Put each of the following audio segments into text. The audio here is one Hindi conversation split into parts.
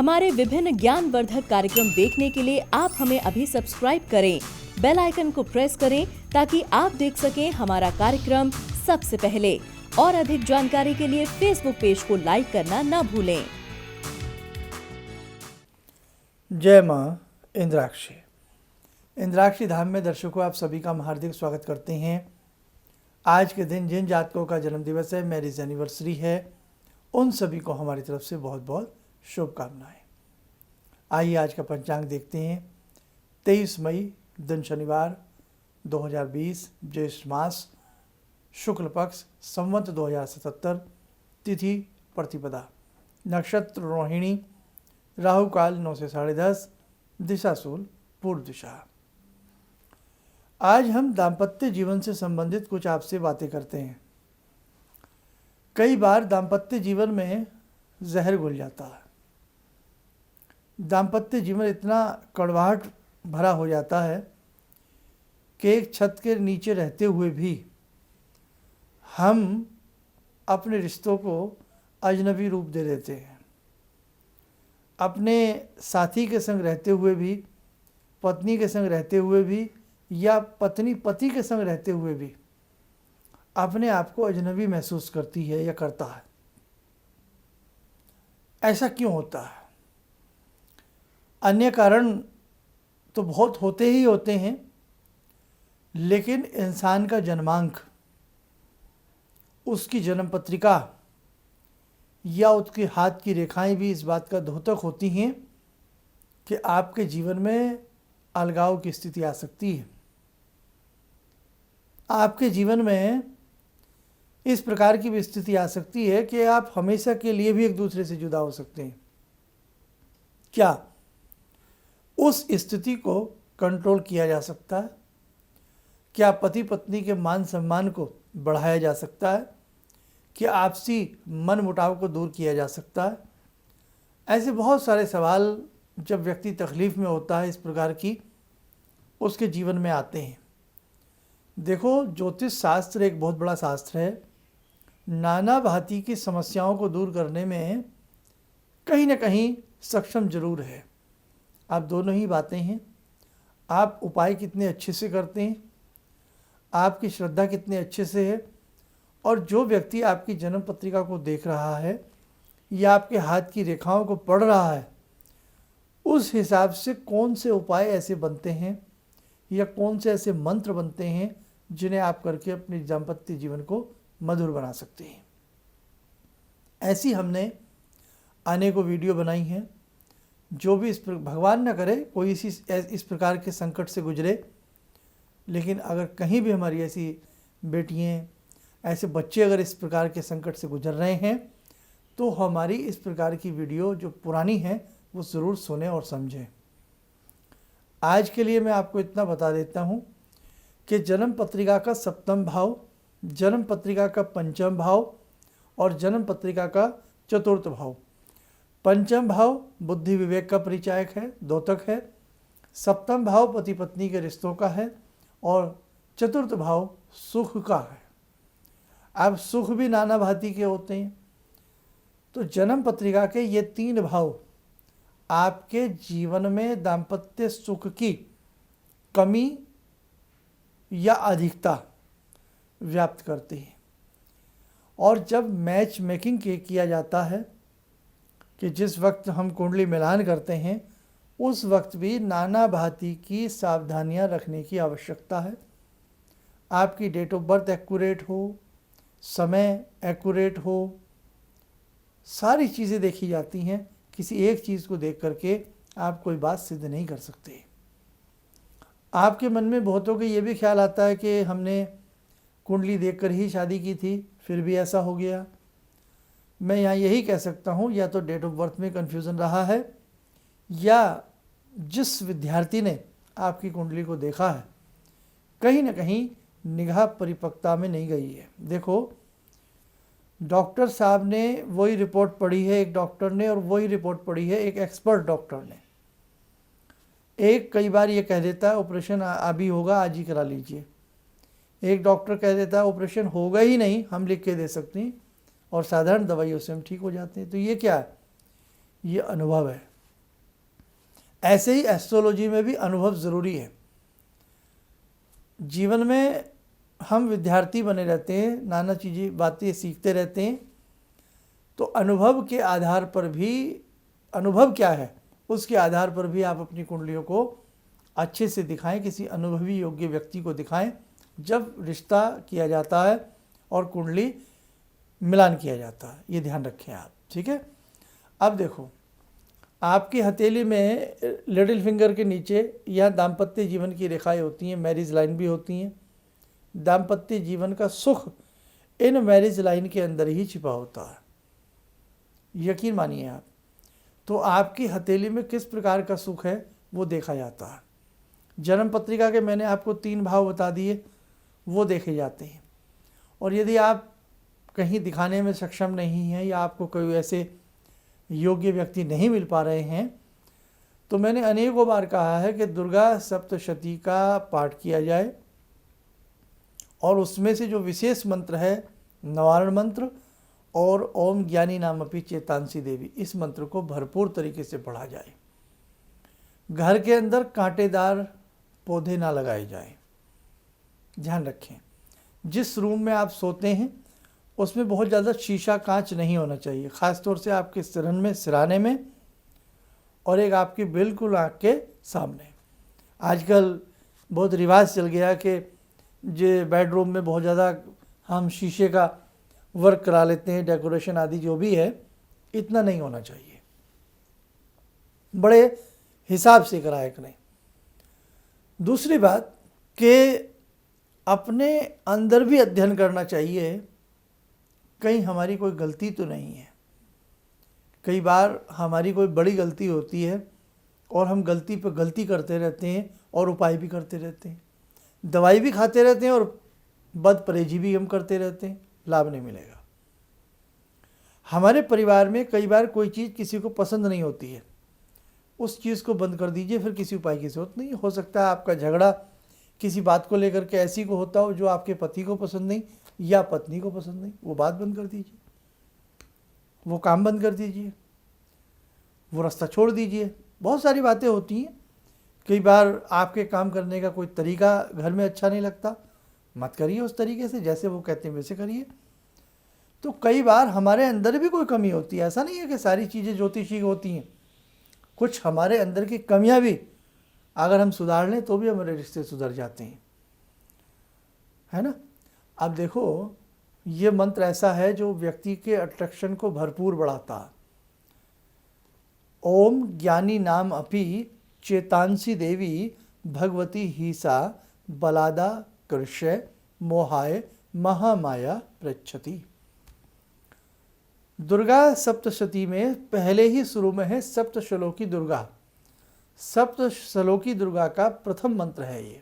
हमारे विभिन्न ज्ञानवर्धक कार्यक्रम देखने के लिए आप हमें अभी सब्सक्राइब करें, बेल आइकन को प्रेस करें ताकि आप देख सकें हमारा कार्यक्रम सबसे पहले। और अधिक जानकारी के लिए फेसबुक पेज को लाइक करना न भूलें। जय मां इंद्राक्षी। इंद्राक्षी धाम में दर्शकों आप सभी का हार्दिक स्वागत करते हैं। आज के दिन जिन जातकों का जन्म दिवस है, मैरिज एनिवर्सरी है, उन सभी को हमारी तरफ से बहुत बहुत शुभकामनाएं। आइए आज का पंचांग देखते हैं। 23 मई दिन शनिवार 2020, ज्येष्ठ मास, शुक्ल पक्ष, संवत 2077, तिथि प्रतिपदा, नक्षत्र रोहिणी, राहु काल 9 से 10:30, दिशा शूल पूर्व दिशा। आज हम दाम्पत्य जीवन से संबंधित कुछ आपसे बातें करते हैं। कई बार दाम्पत्य जीवन में जहर घुल जाता है। दाम्पत्य जीवन इतना कड़वाहट भरा हो जाता है कि एक छत के नीचे रहते हुए भी हम अपने रिश्तों को अजनबी रूप दे देते हैं। अपने साथी के संग रहते हुए भी, पत्नी के संग रहते हुए भी, या पत्नी पति के संग रहते हुए भी अपने आप को अजनबी महसूस करती है या करता है। ऐसा क्यों होता है? अन्य कारण तो बहुत होते ही होते हैं, लेकिन इंसान का जन्मांक, उसकी जन्म पत्रिका या उसके हाथ की रेखाएं भी इस बात का द्योतक होती हैं कि आपके जीवन में अलगाव की स्थिति आ सकती है। आपके जीवन में इस प्रकार की भी स्थिति आ सकती है कि आप हमेशा के लिए भी एक दूसरे से जुदा हो सकते हैं। क्या उस स्थिति को कंट्रोल किया जा सकता है? क्या पति पत्नी के मान सम्मान को बढ़ाया जा सकता है? क्या आपसी मन मुटाव को दूर किया जा सकता है? ऐसे बहुत सारे सवाल जब व्यक्ति तकलीफ़ में होता है इस प्रकार की, उसके जीवन में आते हैं। देखो, ज्योतिष शास्त्र एक बहुत बड़ा शास्त्र है। नाना भांति की समस्याओं को दूर करने में कहीं ना कहीं सक्षम जरूर है। आप दोनों ही बातें हैं। आप उपाय कितने अच्छे से करते हैं, आपकी श्रद्धा कितने अच्छे से है, और जो व्यक्ति आपकी जन्म पत्रिका को देख रहा है या आपके हाथ की रेखाओं को पढ़ रहा है, उस हिसाब से कौन से उपाय ऐसे बनते हैं या कौन से ऐसे मंत्र बनते हैं जिन्हें आप करके अपने दाम्पत्य जीवन को मधुर बना सकते हैं। ऐसी हमने अनेकों वीडियो बनाई हैं। जो भी भगवान न करे कोई इस प्रकार के संकट से गुजरे, लेकिन अगर कहीं भी हमारी ऐसी बेटियाँ, ऐसे बच्चे अगर इस प्रकार के संकट से गुजर रहे हैं, तो हमारी इस प्रकार की वीडियो जो पुरानी है वो ज़रूर सुने और समझें। आज के लिए मैं आपको इतना बता देता हूँ कि जन्म पत्रिका का 7वां भाव, जन्म पत्रिका का 5वां भाव और जन्म पत्रिका का 4वां भाव। 5वां भाव बुद्धि विवेक का परिचायक है, द्योतक है। 7वां भाव पति पत्नी के रिश्तों का है और 4वां भाव सुख का है। अब सुख भी नाना भांति के होते हैं। तो जन्म पत्रिका के ये 3 भाव आपके जीवन में दाम्पत्य सुख की कमी या अधिकता व्याप्त करते हैं। और जब मैच मेकिंग किया जाता है कि जिस वक्त हम कुंडली मिलान करते हैं, उस वक्त भी नाना भांति की सावधानियां रखने की आवश्यकता है। आपकी डेट ऑफ बर्थ एक्यूरेट हो, समय एक्यूरेट हो, सारी चीज़ें देखी जाती हैं। किसी एक चीज़ को देख करके आप कोई बात सिद्ध नहीं कर सकते। आपके मन में बहुतों को ये भी ख्याल आता है कि हमने कुंडली देखकर ही शादी की थी, फिर भी ऐसा हो गया। मैं यहाँ यही कह सकता हूँ, या तो डेट ऑफ बर्थ में कन्फ्यूज़न रहा है, या जिस विद्यार्थी ने आपकी कुंडली को देखा है कहीं ना कहीं निगाह परिपक्वता में नहीं गई है। देखो, डॉक्टर साहब ने वही रिपोर्ट पढ़ी है एक डॉक्टर ने, और वही रिपोर्ट पढ़ी है एक एक्सपर्ट डॉक्टर ने। एक कई बार ये कह देता है ऑपरेशन अभी होगा, आज ही करा लीजिए। एक डॉक्टर कह देता है ऑपरेशन होगा ही नहीं, हम लिख के दे सकते हैं, और साधारण दवाइयों से हम ठीक हो जाते हैं। तो ये क्या है? ये अनुभव है। ऐसे ही एस्ट्रोलॉजी में भी अनुभव ज़रूरी है। जीवन में हम विद्यार्थी बने रहते हैं, नाना चीज़ें बातें सीखते रहते हैं, तो अनुभव के आधार पर भी, अनुभव क्या है उसके आधार पर भी आप अपनी कुंडलियों को अच्छे से दिखाएं, किसी अनुभवी योग्य व्यक्ति को दिखाएं जब रिश्ता किया जाता है और कुंडली मिलान किया जाता है। ये ध्यान रखें आप, ठीक है। अब देखो, आपकी हथेली में लिटिल फिंगर के नीचे या दाम्पत्य जीवन की रेखाएं होती हैं, मैरिज लाइन भी होती हैं। दाम्पत्य जीवन का सुख इन मैरिज लाइन के अंदर ही छिपा होता है, यकीन मानिए आप। तो आपकी हथेली में किस प्रकार का सुख है वो देखा जाता है। जन्म पत्रिका के मैंने आपको 3 भाव बता दिए, वो देखे जाते हैं। और यदि आप कहीं दिखाने में सक्षम नहीं हैं या आपको कोई ऐसे योग्य व्यक्ति नहीं मिल पा रहे हैं, तो मैंने अनेकों बार कहा है कि दुर्गा सप्तशती का पाठ किया जाए और उसमें से जो विशेष मंत्र है नवारण मंत्र और ओम ज्ञानी नामपि चेतांसी देवी, इस मंत्र को भरपूर तरीके से पढ़ा जाए। घर के अंदर कांटेदार पौधे ना लगाए जाएं। ध्यान रखें, जिस रूम में आप सोते हैं उसमें बहुत ज़्यादा शीशा कांच नहीं होना चाहिए, ख़ास तौर से आपके सिरन में, सिराने में, और एक आपकी बिल्कुल आँख के सामने। आजकल बहुत रिवाज चल गया कि जो बेडरूम में बहुत ज़्यादा हम शीशे का वर्क करा लेते हैं, डेकोरेशन आदि जो भी है, इतना नहीं होना चाहिए, बड़े हिसाब से कराया करें। दूसरी बात कि अपने अंदर भी अध्ययन करना चाहिए, कहीं हमारी कोई गलती तो नहीं है। कई बार हमारी कोई बड़ी गलती होती है और हम गलती पर गलती करते रहते हैं और उपाय भी करते रहते हैं, दवाई भी खाते रहते हैं और बद परहेजी भी हम करते रहते हैं, लाभ नहीं मिलेगा। हमारे परिवार में कई बार कोई चीज़ किसी को पसंद नहीं होती है, उस चीज़ को बंद कर दीजिए, फिर किसी उपाय की ज़रूरत नहीं। हो सकता है आपका झगड़ा किसी बात को लेकर के ऐसी को होता हो जो आपके पति को पसंद नहीं या पत्नी को पसंद नहीं, वो बात बंद कर दीजिए, वो काम बंद कर दीजिए, वो रास्ता छोड़ दीजिए। बहुत सारी बातें होती हैं। कई बार आपके काम करने का कोई तरीका घर में अच्छा नहीं लगता, मत करिए उस तरीके से, जैसे वो कहते हैं वैसे करिए। तो कई बार हमारे अंदर भी कोई कमी होती है, ऐसा नहीं है कि सारी चीज़ें ज्योतिषी होती हैं। कुछ हमारे अंदर की कमियां भी अगर हम सुधार लें तो भी हमारे रिश्ते सुधर जाते हैं, है ना। अब देखो, ये मंत्र ऐसा है जो व्यक्ति के अट्रैक्शन को भरपूर बढ़ाता है। ओम ज्ञानी नाम अपि चेतांसी देवी भगवती हीसा बलादा कृष्य मोहाय महामाया प्रच्छति। दुर्गा सप्तशती में पहले ही शुरू में है सप्तश्लोकी दुर्गा। सप्तश्लोकी दुर्गा का प्रथम मंत्र है ये।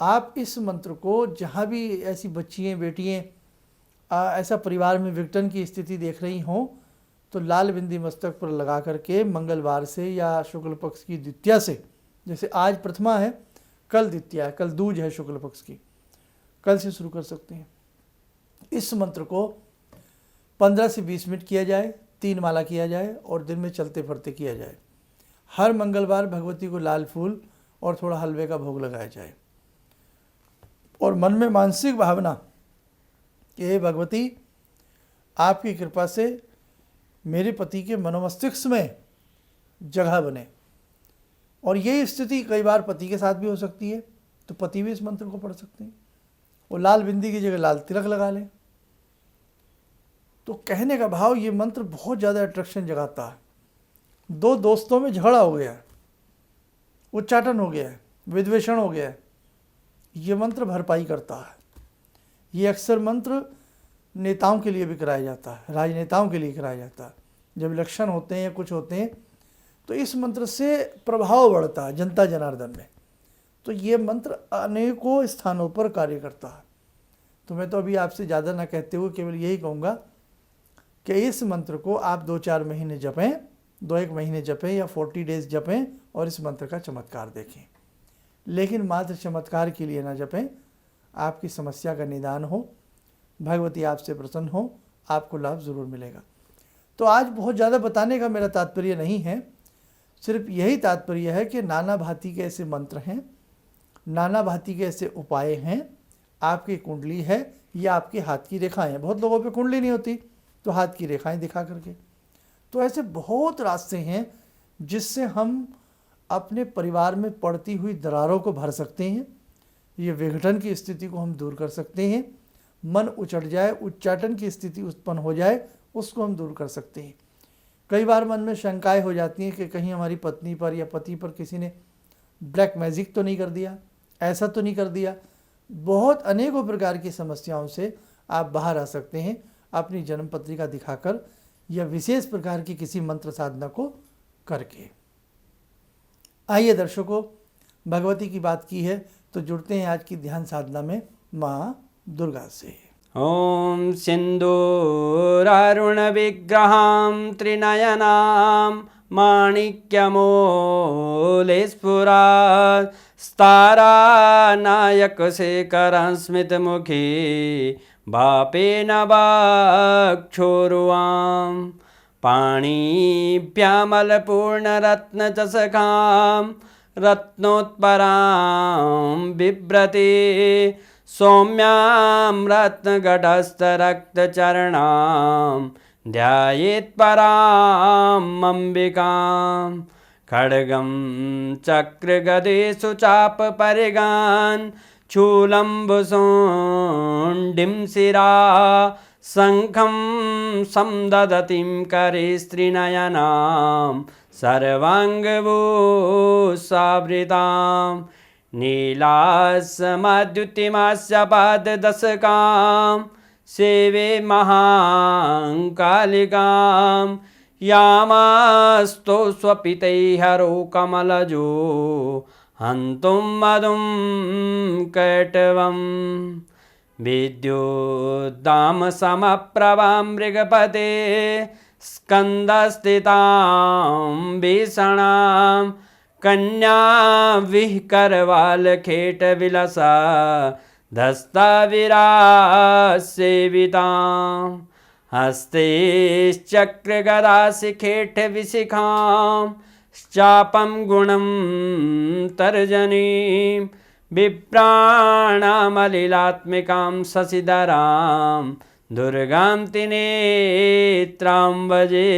आप इस मंत्र को जहाँ भी ऐसी बच्चियाँ बेटियाँ ऐसा परिवार में विघटन की स्थिति देख रही हों तो लाल बिंदी मस्तक पर लगा करके मंगलवार से या शुक्ल पक्ष की द्वितीया से, जैसे आज प्रथमा है, कल द्वितीया है, कल दूज है शुक्ल पक्ष की, कल से शुरू कर सकते हैं। इस मंत्र को 15 से 20 मिनट किया जाए, 3 माला किया जाए और दिन में चलते फिरते किया जाए। हर मंगलवार भगवती को लाल फूल और थोड़ा हलवे का भोग लगाया जाए और मन में मानसिक भावना कि हे भगवती, आपकी कृपा से मेरे पति के मनोमस्तिष्क में जगह बने। और ये स्थिति कई बार पति के साथ भी हो सकती है, तो पति भी इस मंत्र को पढ़ सकते हैं। वो लाल बिंदी की जगह लाल तिलक लगा लें। तो कहने का भाव, ये मंत्र बहुत ज़्यादा अट्रैक्शन जगाता है। 2 दोस्तों में झगड़ा हो गया है, उच्चाटन हो गया है, विद्वेषण हो गया है, ये मंत्र भरपाई करता है। ये अक्सर मंत्र नेताओं के लिए भी कराया जाता है, राजनेताओं के लिए कराया जाता है। जब इलेक्शन होते हैं या कुछ होते हैं तो इस मंत्र से प्रभाव बढ़ता है जनता जनार्दन में। तो ये मंत्र अनेकों स्थानों पर कार्य करता है। तो मैं तो अभी आपसे ज़्यादा ना कहते हुए केवल यही कहूँगा कि इस मंत्र को आप 2-4 महीने जपें, 2-1 महीने जपें या 40 डेज जपें और इस मंत्र का चमत्कार देखें। लेकिन मात्र चमत्कार के लिए ना जपें, आपकी समस्या का निदान हो, भगवती आपसे प्रसन्न हो, आपको लाभ ज़रूर मिलेगा। तो आज बहुत ज़्यादा बताने का मेरा तात्पर्य नहीं है, सिर्फ यही तात्पर्य है कि नाना भांति के ऐसे मंत्र हैं, नाना भांति के ऐसे उपाय हैं, आपकी कुंडली है या आपके हाथ की रेखाएं हैं। बहुत लोगों पे कुंडली नहीं होती तो हाथ की रेखाएं दिखा करके, तो ऐसे बहुत रास्ते हैं जिससे हम अपने परिवार में पड़ती हुई दरारों को भर सकते हैं। ये विघटन की स्थिति को हम दूर कर सकते हैं। मन उचट जाए, उच्चाटन की स्थिति उत्पन्न हो जाए, उसको हम दूर कर सकते हैं। कई बार मन में शंकाएं हो जाती हैं कि कहीं हमारी पत्नी पर या पति पर किसी ने ब्लैक मैजिक तो नहीं कर दिया, ऐसा तो नहीं कर दिया। बहुत अनेकों प्रकार की समस्याओं से आप बाहर आ सकते हैं अपनी जन्म पत्रिका दिखाकर या विशेष प्रकार की किसी मंत्र साधना को करके। आइए दर्शकों, भगवती की बात की है तो जुड़ते हैं आज की ध्यान साधना में माँ दुर्गा से। ॐ सिन्दूरारुणविग्रहां त्रिनयनां माणिक्यमूलस्फुरात् स्तारानायकशेखरं स्मितमुखी भापेन वाक्षोरुवां पाणिभ्यामलपूर्णरत्नचषकां रत्नोत्परां बिभ्रति सौम्यां रत्नगटस्थरक्तचरणां ध्यायेत् पराम् अम्बिकां खड्गं चक्रगदेषु चापपरिगान् शूलम्बुशोण्डिं शिरा शङ्खं समदधतीं करे स्त्रीनयनां सर्वाङ्गभूषावृतां नीलासमद्युतिमास्य पाददशकां सेवे महाकालिकां यामास्तो स्वपितैहरो कमलजो हन्तुं मधुं कैटवं विद्युद्दामसमप्रभां मृगपते स्कन्दस्थितां भीषणां कन्या विहकरवालखेटविलसा धस्ताविरासेवितां हस्ते चक्रगदाशिखेटविशिखां चापं गुणं तर्जनीं विप्राणामलिलात्मिकां शशिधरां दुर्गां त्रिनेत्रां भजे।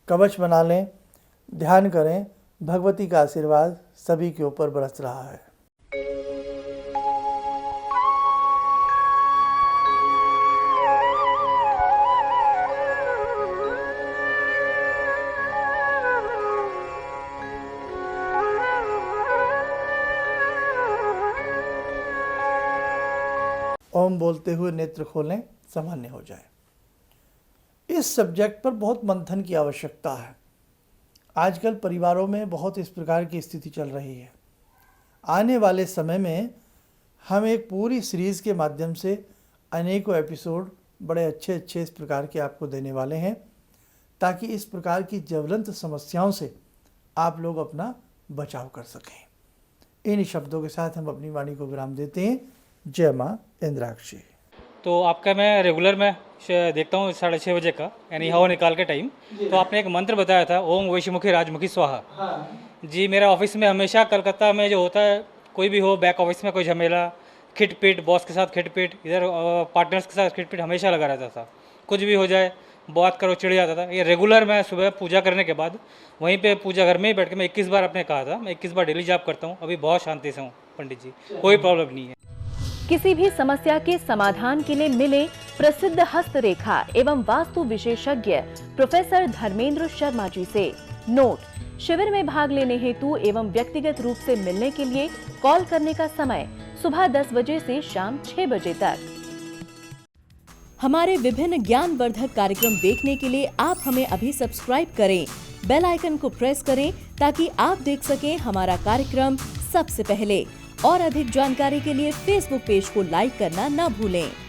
कवच बना लें, ध्यान करें, भगवती का आशीर्वाद सभी के ऊपर बरस रहा है। ओम बोलते हुए नेत्र खोलें, सामान्य हो जाए। इस सब्जेक्ट पर बहुत मंथन की आवश्यकता है। आजकल परिवारों में बहुत इस प्रकार की स्थिति चल रही है। आने वाले समय में हम एक पूरी सीरीज़ के माध्यम से अनेकों एपिसोड बड़े अच्छे इस प्रकार के आपको देने वाले हैं, ताकि इस प्रकार की ज्वलंत समस्याओं से आप लोग अपना बचाव कर सकें। इन शब्दों के साथ हम अपनी वाणी को विराम देते हैं। जय माँ इंद्राक्षी। तो आपका मैं रेगुलर में देखता हूँ 6:30 बजे का, यानी हवा निकाल के टाइम। तो आपने एक मंत्र बताया था, ओम वैश्यमुखी राजमुखी स्वाहा। जी, मेरा ऑफिस में हमेशा कलकत्ता में जो होता है, कोई भी हो, बैक ऑफिस में कोई झमेला, खिटपिट, बॉस के साथ खिटपिट, इधर पार्टनर्स के साथ खिटपिट हमेशा लगा रहता था। कुछ भी हो जाए, बात करो, चिढ़ जाता था। ये रेगुलर मैं सुबह पूजा करने के बाद वहीं पे पूजा घर में ही बैठ के मैं 21 बार आपने कहा था, मैं 21 बार डेली जाप करता हूँ। अभी बहुत शांति से हूँ पंडित जी, कोई प्रॉब्लम नहीं है। किसी भी समस्या के समाधान के लिए मिले प्रसिद्ध हस्तरेखा एवं वास्तु विशेषज्ञ प्रोफेसर धर्मेंद्र शर्मा जी से। नोट: शिविर में भाग लेने हेतु एवं व्यक्तिगत रूप से मिलने के लिए कॉल करने का समय सुबह 10 बजे से शाम 6 बजे तक। हमारे विभिन्न ज्ञानवर्धक कार्यक्रम देखने के लिए आप हमें अभी सब्सक्राइब करें, बेल आइकन को प्रेस करें ताकि आप देख सकें हमारा कार्यक्रम सबसे पहले। और अधिक जानकारी के लिए फेसबुक पेज को लाइक करना न भूलें।